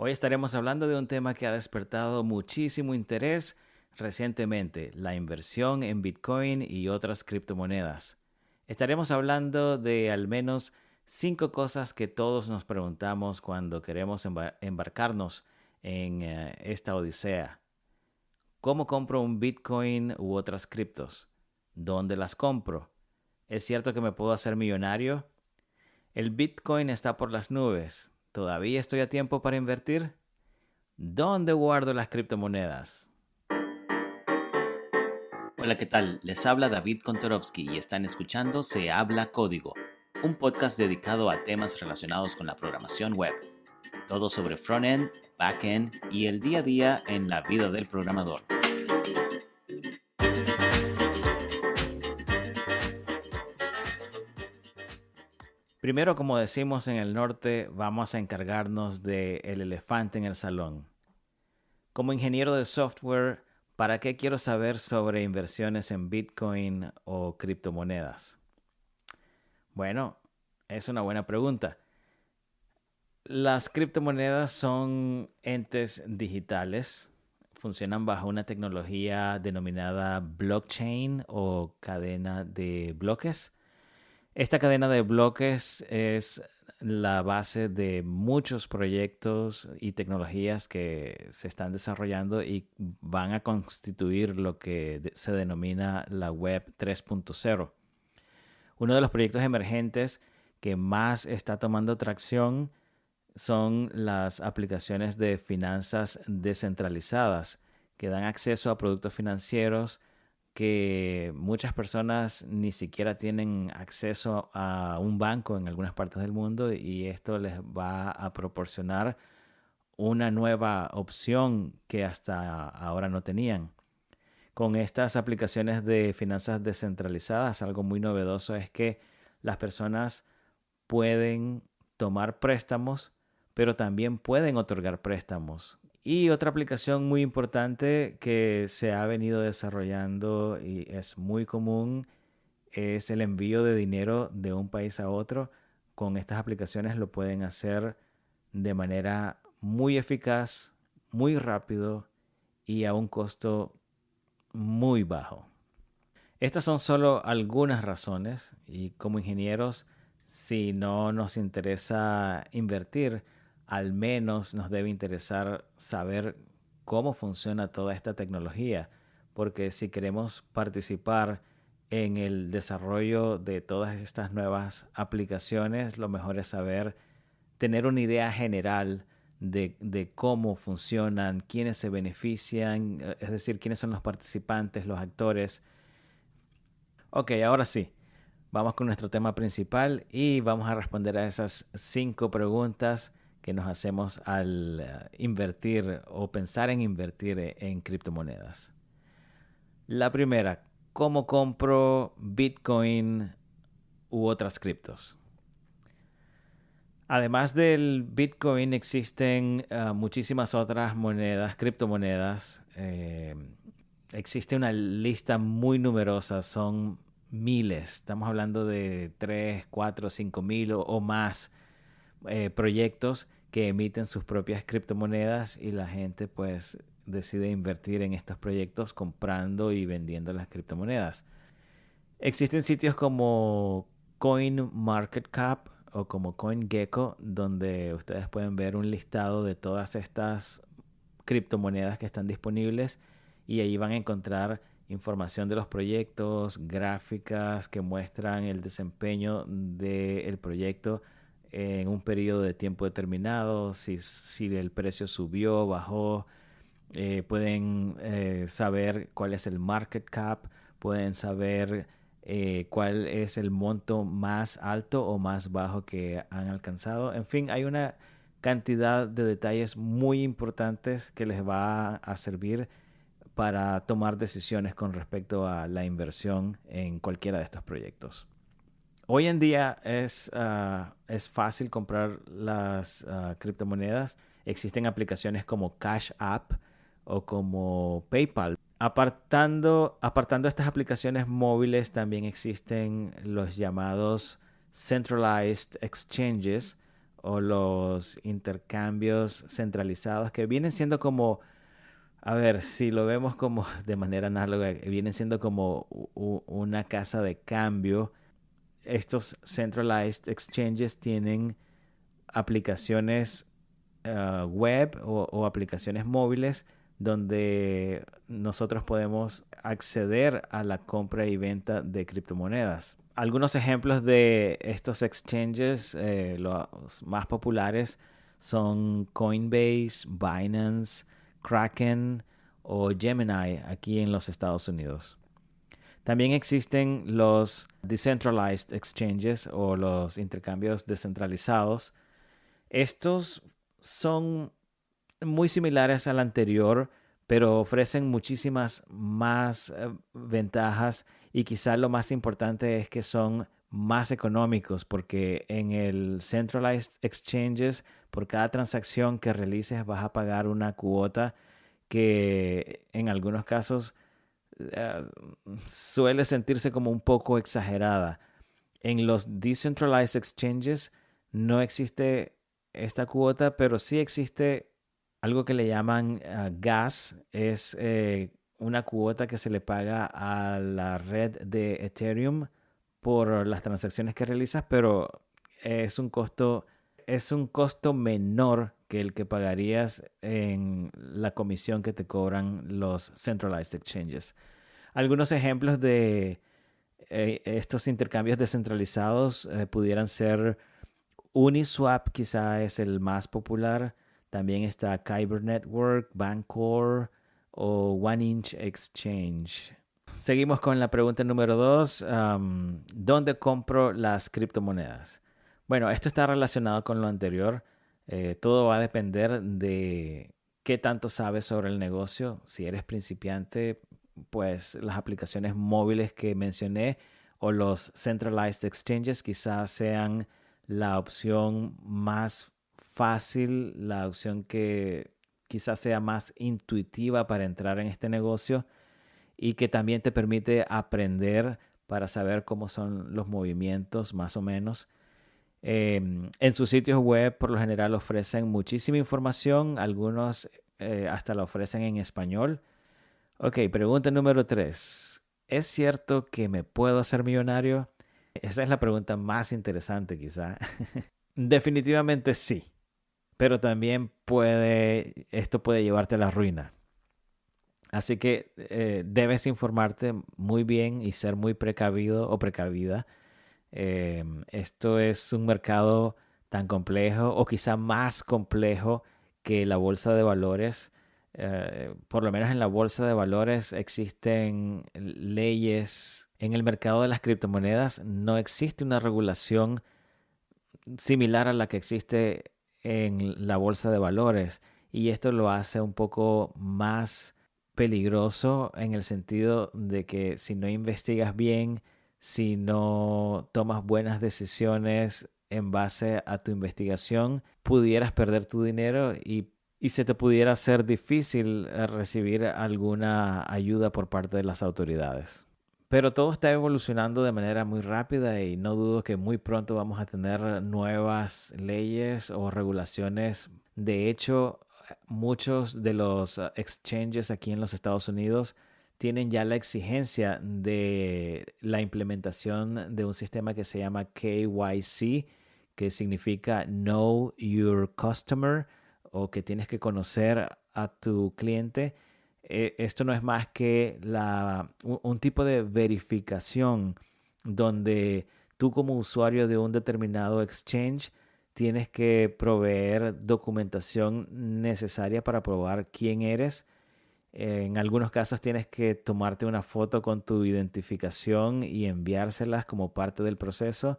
Hoy estaremos hablando de un tema que ha despertado muchísimo interés recientemente, la inversión en Bitcoin y otras criptomonedas. Estaremos hablando de al menos 5 cosas que todos nos preguntamos cuando queremos embarcarnos en esta odisea. ¿Cómo compro un Bitcoin u otras criptos? ¿Dónde las compro? ¿Es cierto que me puedo hacer millonario? El Bitcoin está por las nubes. ¿Todavía estoy a tiempo para invertir? ¿Dónde guardo las criptomonedas? Hola, ¿qué tal? Les habla David Kontorovsky y están escuchando Se Habla Código, un podcast dedicado a temas relacionados con la programación web. Todo sobre frontend, backend y el día a día en la vida del programador. Primero, como decimos en el norte, vamos a encargarnos del elefante en el salón. Como ingeniero de software, ¿para qué quiero saber sobre inversiones en Bitcoin o criptomonedas? Bueno, es una buena pregunta. Las criptomonedas son entes digitales, funcionan bajo una tecnología denominada blockchain o cadena de bloques. Esta cadena de bloques es la base de muchos proyectos y tecnologías que se están desarrollando y van a constituir lo que se denomina la Web 3.0. Uno de los proyectos emergentes que más está tomando tracción son las aplicaciones de finanzas descentralizadas que dan acceso a productos financieros que muchas personas ni siquiera tienen acceso a un banco en algunas partes del mundo, y esto les va a proporcionar una nueva opción que hasta ahora no tenían. Con estas aplicaciones de finanzas descentralizadas, algo muy novedoso es que las personas pueden tomar préstamos, pero también pueden otorgar préstamos. Y otra aplicación muy importante que se ha venido desarrollando y es muy común es el envío de dinero de un país a otro. Con estas aplicaciones lo pueden hacer de manera muy eficaz, muy rápido y a un costo muy bajo. Estas son solo algunas razones, y como ingenieros, si no nos interesa invertir, al menos nos debe interesar saber cómo funciona toda esta tecnología, porque si queremos participar en el desarrollo de todas estas nuevas aplicaciones, lo mejor es saber, tener una idea general de cómo funcionan, quiénes se benefician, es decir, quiénes son los participantes, los actores. Ok, ahora sí, vamos con nuestro tema principal y vamos a responder a esas 5 preguntas que nos hacemos al invertir o pensar en invertir en criptomonedas. La primera, ¿cómo compro Bitcoin u otras criptos? Además del Bitcoin existen muchísimas otras monedas, criptomonedas. Existe una lista muy numerosa, son miles. Estamos hablando de 3, 4, 5 mil o más proyectos que emiten sus propias criptomonedas, y la gente pues decide invertir en estos proyectos comprando y vendiendo las criptomonedas. Existen sitios como CoinMarketCap o como CoinGecko, donde ustedes pueden ver un listado de todas estas criptomonedas que están disponibles, y ahí van a encontrar información de los proyectos, gráficas que muestran el desempeño del proyecto en un periodo de tiempo determinado, si el precio subió, bajó. Pueden saber cuál es el market cap, pueden saber cuál es el monto más alto o más bajo que han alcanzado. En fin, hay una cantidad de detalles muy importantes que les va a servir para tomar decisiones con respecto a la inversión en cualquiera de estos proyectos. Hoy en día es fácil comprar las criptomonedas. Existen aplicaciones como Cash App o como PayPal. Apartando estas aplicaciones móviles, también existen los llamados Centralized Exchanges o los intercambios centralizados que vienen siendo como, a ver, si lo vemos como de manera análoga, vienen siendo como una casa de cambio. Estos centralized exchanges tienen aplicaciones web o aplicaciones móviles donde nosotros podemos acceder a la compra y venta de criptomonedas. Algunos ejemplos de estos exchanges, los más populares, son Coinbase, Binance, Kraken o Gemini aquí en los Estados Unidos. También existen los decentralized exchanges o los intercambios descentralizados. Estos son muy similares al anterior, pero ofrecen muchísimas más ventajas y quizá lo más importante es que son más económicos porque en el centralized exchanges por cada transacción que realices vas a pagar una cuota que en algunos casos eh, suele sentirse como un poco exagerada. En los decentralized exchanges no existe esta cuota, pero sí existe algo que le llaman gas. Es una cuota que se le paga a la red de Ethereum por las transacciones que realizas, pero es un costo menor que el que pagarías en la comisión que te cobran los centralized exchanges. Algunos ejemplos de estos intercambios descentralizados pudieran ser Uniswap, quizá es el más popular. También está Kyber Network, Bancor o One Inch Exchange. Seguimos con la pregunta número 2. ¿Dónde compro las criptomonedas? Bueno, esto está relacionado con lo anterior. Todo va a depender de qué tanto sabes sobre el negocio. Si eres principiante, pues las aplicaciones móviles que mencioné o los centralized exchanges quizás sean la opción más fácil, la opción que quizás sea más intuitiva para entrar en este negocio y que también te permite aprender para saber cómo son los movimientos más o menos. En sus sitios web por lo general ofrecen muchísima información, algunos hasta la ofrecen en español. Ok, pregunta número 3. ¿Es cierto que me puedo hacer millonario? Esa es la pregunta más interesante quizá. Definitivamente sí, pero también esto puede llevarte a la ruina. Así que debes informarte muy bien y ser muy precavido o precavida. Esto es un mercado tan complejo o quizá más complejo que la bolsa de valores. Por lo menos en la bolsa de valores existen leyes. En el mercado de las criptomonedas no existe una regulación similar a la que existe en la bolsa de valores y esto lo hace un poco más peligroso en el sentido de que si no investigas bien, si no tomas buenas decisiones en base a tu investigación, pudieras perder tu dinero y se te pudiera hacer difícil recibir alguna ayuda por parte de las autoridades. Pero todo está evolucionando de manera muy rápida y no dudo que muy pronto vamos a tener nuevas leyes o regulaciones. De hecho, muchos de los exchanges aquí en los Estados Unidos tienen ya la exigencia de la implementación de un sistema que se llama KYC, que significa Know Your Customer, o que tienes que conocer a tu cliente. Esto no es más que un tipo de verificación donde tú como usuario de un determinado exchange tienes que proveer documentación necesaria para probar quién eres. En algunos casos tienes que tomarte una foto con tu identificación y enviárselas como parte del proceso.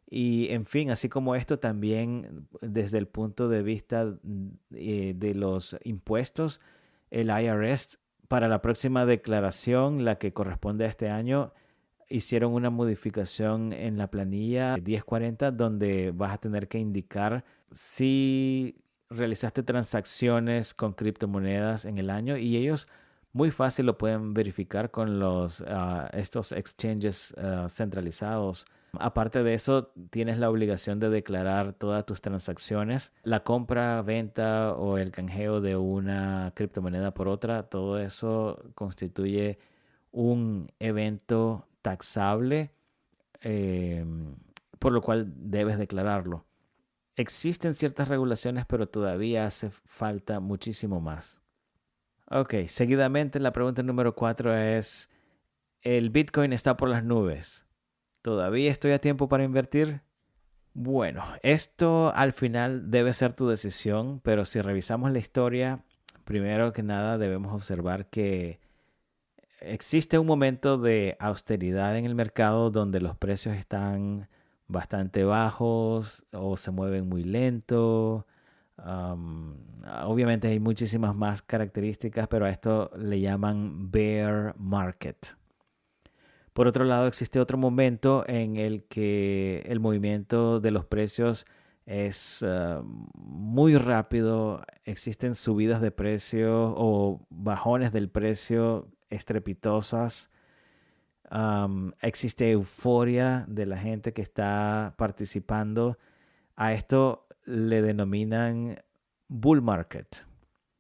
Y en fin, así como esto también desde el punto de vista de los impuestos, el IRS para la próxima declaración, la que corresponde a este año, hicieron una modificación en la planilla 1040 donde vas a tener que indicar si realizaste transacciones con criptomonedas en el año y ellos muy fácil lo pueden verificar con estos exchanges centralizados. Aparte de eso, tienes la obligación de declarar todas tus transacciones. La compra, venta o el canjeo de una criptomoneda por otra, todo eso constituye un evento taxable, eh, por lo cual debes declararlo. Existen ciertas regulaciones, pero todavía hace falta muchísimo más. Ok, seguidamente la pregunta número 4 es, ¿el Bitcoin está por las nubes? ¿Todavía estoy a tiempo para invertir? Bueno, esto al final debe ser tu decisión, pero si revisamos la historia, primero que nada debemos observar que existe un momento de austeridad en el mercado donde los precios están bastante bajos o se mueven muy lento. Um, Obviamente hay muchísimas más características, pero a esto le llaman bear market. Por otro lado, existe otro momento en el que el movimiento de los precios es muy rápido. Existen subidas de precio o bajones del precio estrepitosas. Existe euforia de la gente que está participando. A esto le denominan bull market.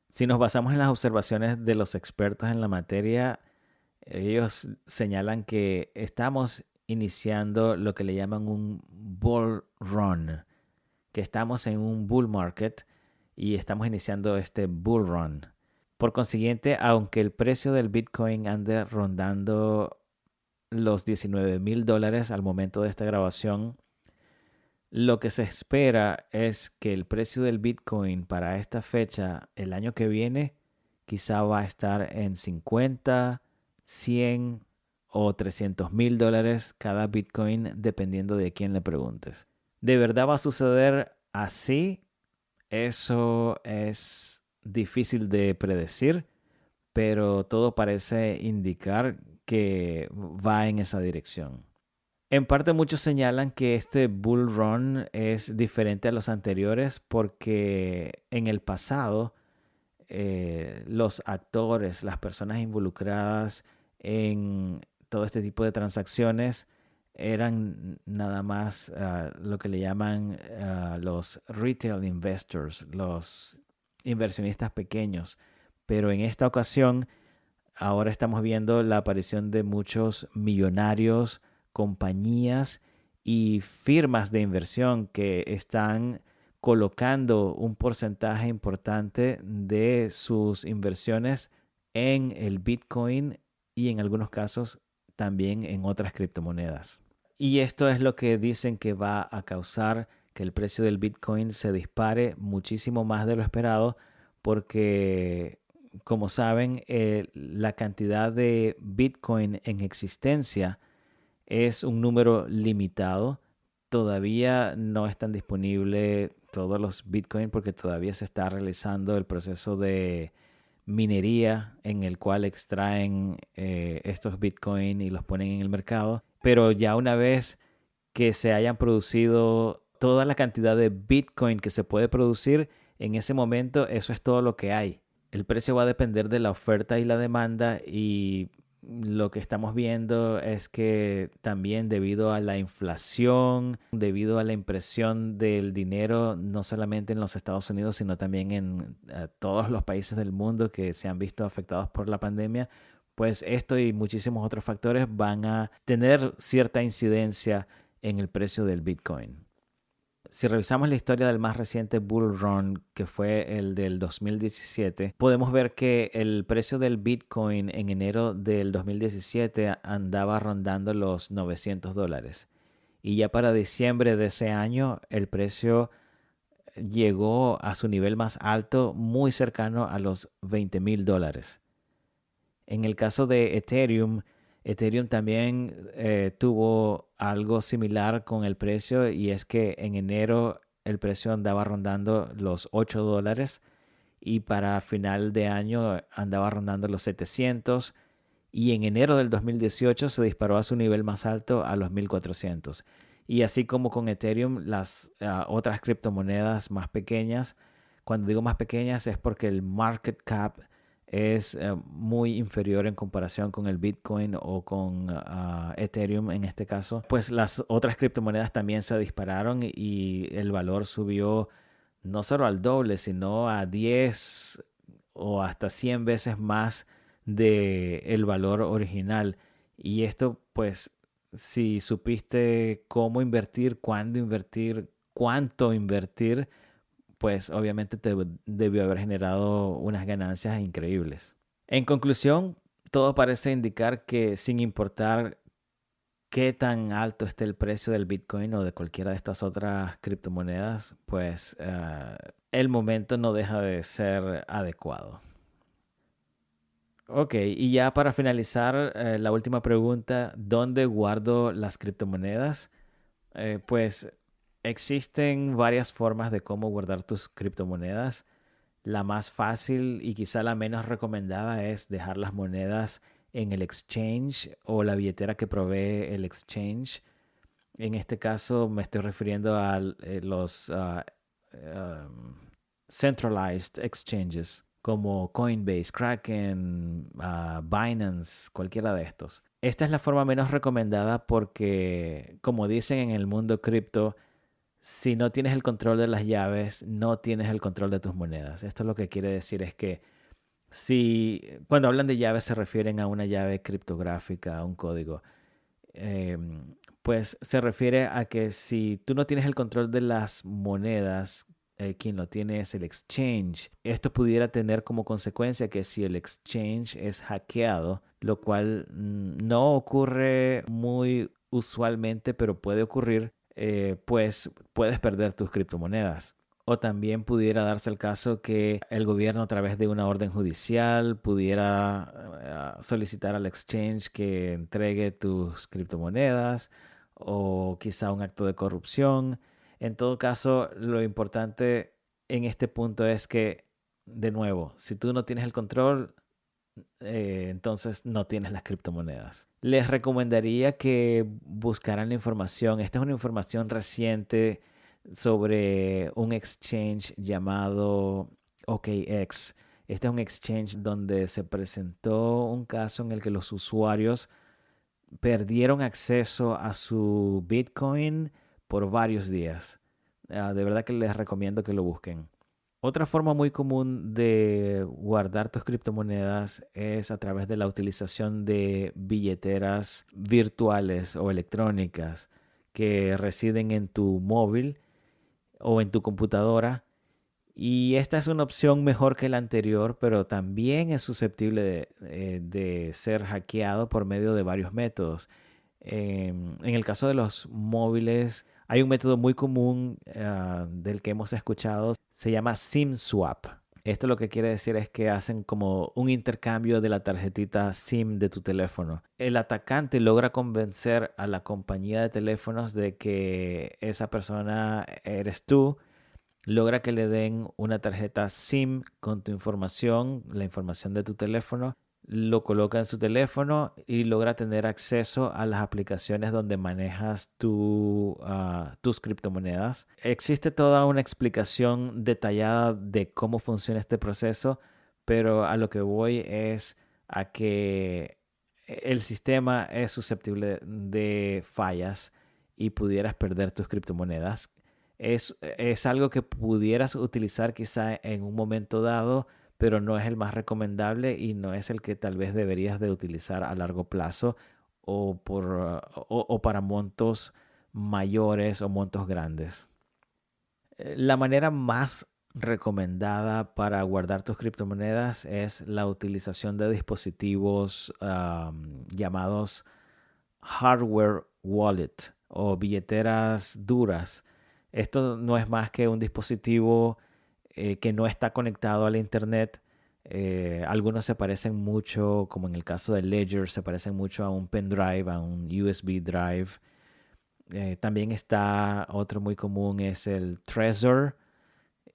Si nos basamos en las observaciones de los expertos en la materia, ellos señalan que estamos iniciando lo que le llaman un bull run, que estamos en un bull market y estamos iniciando este bull run. Por consiguiente, aunque el precio del Bitcoin ande rondando los $19,000 al momento de esta grabación, lo que se espera es que el precio del Bitcoin para esta fecha, el año que viene, quizá va a estar en 50, 100 o $300,000 cada Bitcoin, dependiendo de quién le preguntes. ¿De verdad va a suceder así? Eso es difícil de predecir, pero todo parece indicar que va en esa dirección. En parte muchos señalan que este bull run es diferente a los anteriores porque en el pasado los actores, las personas involucradas en todo este tipo de transacciones eran nada más lo que le llaman los retail investors, los inversionistas pequeños. Pero en esta ocasión, ahora estamos viendo la aparición de muchos millonarios, compañías y firmas de inversión que están colocando un porcentaje importante de sus inversiones en el Bitcoin y en algunos casos también en otras criptomonedas. Y esto es lo que dicen que va a causar que el precio del Bitcoin se dispare muchísimo más de lo esperado porque, como saben, la cantidad de Bitcoin en existencia es un número limitado. Todavía no están disponibles todos los Bitcoin porque todavía se está realizando el proceso de minería en el cual extraen estos Bitcoin y los ponen en el mercado. Pero ya una vez que se hayan producido toda la cantidad de Bitcoin que se puede producir, en ese momento eso es todo lo que hay. El precio va a depender de la oferta y la demanda y lo que estamos viendo es que también debido a la inflación, debido a la impresión del dinero, no solamente en los Estados Unidos, sino también en todos los países del mundo que se han visto afectados por la pandemia, pues esto y muchísimos otros factores van a tener cierta incidencia en el precio del Bitcoin. Si revisamos la historia del más reciente bull run, que fue el del 2017, podemos ver que el precio del Bitcoin en enero del 2017 andaba rondando los $900. Y ya para diciembre de ese año, el precio llegó a su nivel más alto, muy cercano a los $20,000. En el caso de Ethereum, Ethereum también tuvo algo similar con el precio y es que en enero el precio andaba rondando los $8 y para final de año andaba rondando los 700 y en enero del 2018 se disparó a su nivel más alto a los 1400. Y así como con Ethereum, las otras criptomonedas más pequeñas, cuando digo más pequeñas es porque el market cap es muy inferior en comparación con el Bitcoin o con Ethereum en este caso, pues las otras criptomonedas también se dispararon y el valor subió no solo al doble, sino a 10 o hasta 100 veces más de el valor original. Y esto, pues, si supiste cómo invertir, cuándo invertir, cuánto invertir, pues obviamente te debió haber generado unas ganancias increíbles. En conclusión, todo parece indicar que sin importar qué tan alto esté el precio del Bitcoin o de cualquiera de estas otras criptomonedas, pues el momento no deja de ser adecuado. Ok, y ya para finalizar, la última pregunta, ¿dónde guardo las criptomonedas? Pues existen varias formas de cómo guardar tus criptomonedas. La más fácil y quizá la menos recomendada es dejar las monedas en el exchange o la billetera que provee el exchange. En este caso me estoy refiriendo a los centralized exchanges como Coinbase, Kraken, Binance, cualquiera de estos. Esta es la forma menos recomendada porque, como dicen en el mundo cripto, si no tienes el control de las llaves, no tienes el control de tus monedas. Esto lo que quiere decir es que si cuando hablan de llaves se refieren a una llave criptográfica, a un código, eh, pues se refiere a que si tú no tienes el control de las monedas, quien lo tiene es el exchange. Esto pudiera tener como consecuencia que si el exchange es hackeado, lo cual no ocurre muy usualmente, pero puede ocurrir, pues puedes perder tus criptomonedas. O también pudiera darse el caso que el gobierno a través de una orden judicial pudiera solicitar al exchange que entregue tus criptomonedas o quizá un acto de corrupción. En todo caso, lo importante en este punto es que, de nuevo, si tú no tienes el control, entonces no tienes las criptomonedas. Les recomendaría que buscaran la información. Esta es una información reciente sobre un exchange llamado OKX. Este es un exchange donde se presentó un caso en el que los usuarios perdieron acceso a su Bitcoin por varios días. De verdad que les recomiendo que lo busquen. Otra forma muy común de guardar tus criptomonedas es a través de la utilización de billeteras virtuales o electrónicas que residen en tu móvil o en tu computadora. Y esta es una opción mejor que la anterior, pero también es susceptible de ser hackeado por medio de varios métodos. En el caso de los móviles, hay un método muy común del que hemos escuchado, se llama SIM swap. Esto lo que quiere decir es que hacen como un intercambio de la tarjetita SIM de tu teléfono. El atacante logra convencer a la compañía de teléfonos de que esa persona eres tú, logra que le den una tarjeta SIM con tu información, la información de tu teléfono, lo coloca en su teléfono y logra tener acceso a las aplicaciones donde manejas tus criptomonedas. Existe toda una explicación detallada de cómo funciona este proceso, pero a lo que voy es a que el sistema es susceptible de fallas y pudieras perder tus criptomonedas. Es algo que pudieras utilizar quizá en un momento dado, pero no es el más recomendable y no es el que tal vez deberías de utilizar a largo plazo o para montos mayores o montos grandes. La manera más recomendada para guardar tus criptomonedas es la utilización de dispositivos llamados hardware wallet o billeteras duras. Esto no es más que un dispositivo que no está conectado a la internet. Algunos se parecen mucho, como en el caso de Ledger, se parecen mucho a un pendrive, a un USB drive. También está otro muy común, es el Trezor.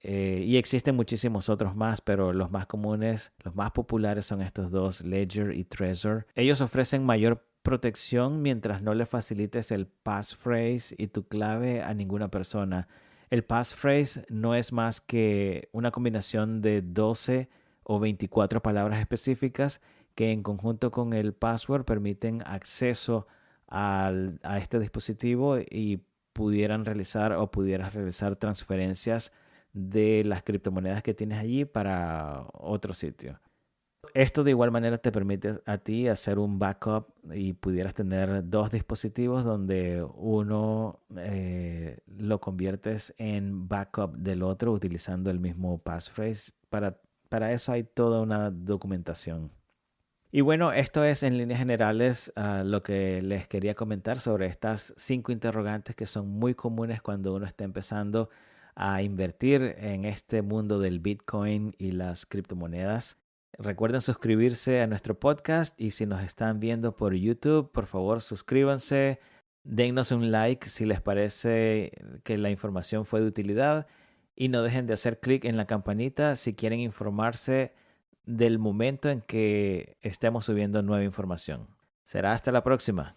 Y existen muchísimos otros más, pero los más comunes, los más populares son estos dos, Ledger y Trezor. Ellos ofrecen mayor protección mientras no le facilites el passphrase y tu clave a ninguna persona. El passphrase no es más que una combinación de 12 o 24 palabras específicas que en conjunto con el password permiten acceso a este dispositivo y pudieras realizar transferencias de las criptomonedas que tienes allí para otro sitio. Esto de igual manera te permite a ti hacer un backup y pudieras tener dos dispositivos donde uno lo conviertes en backup del otro utilizando el mismo passphrase. Para eso hay toda una documentación. Y bueno, esto es en líneas generales lo que les quería comentar sobre estas 5 interrogantes que son muy comunes cuando uno está empezando a invertir en este mundo del Bitcoin y las criptomonedas. Recuerden suscribirse a nuestro podcast y si nos están viendo por YouTube, por favor suscríbanse, dennos un like si les parece que la información fue de utilidad y no dejen de hacer clic en la campanita si quieren informarse del momento en que estemos subiendo nueva información. Será hasta la próxima.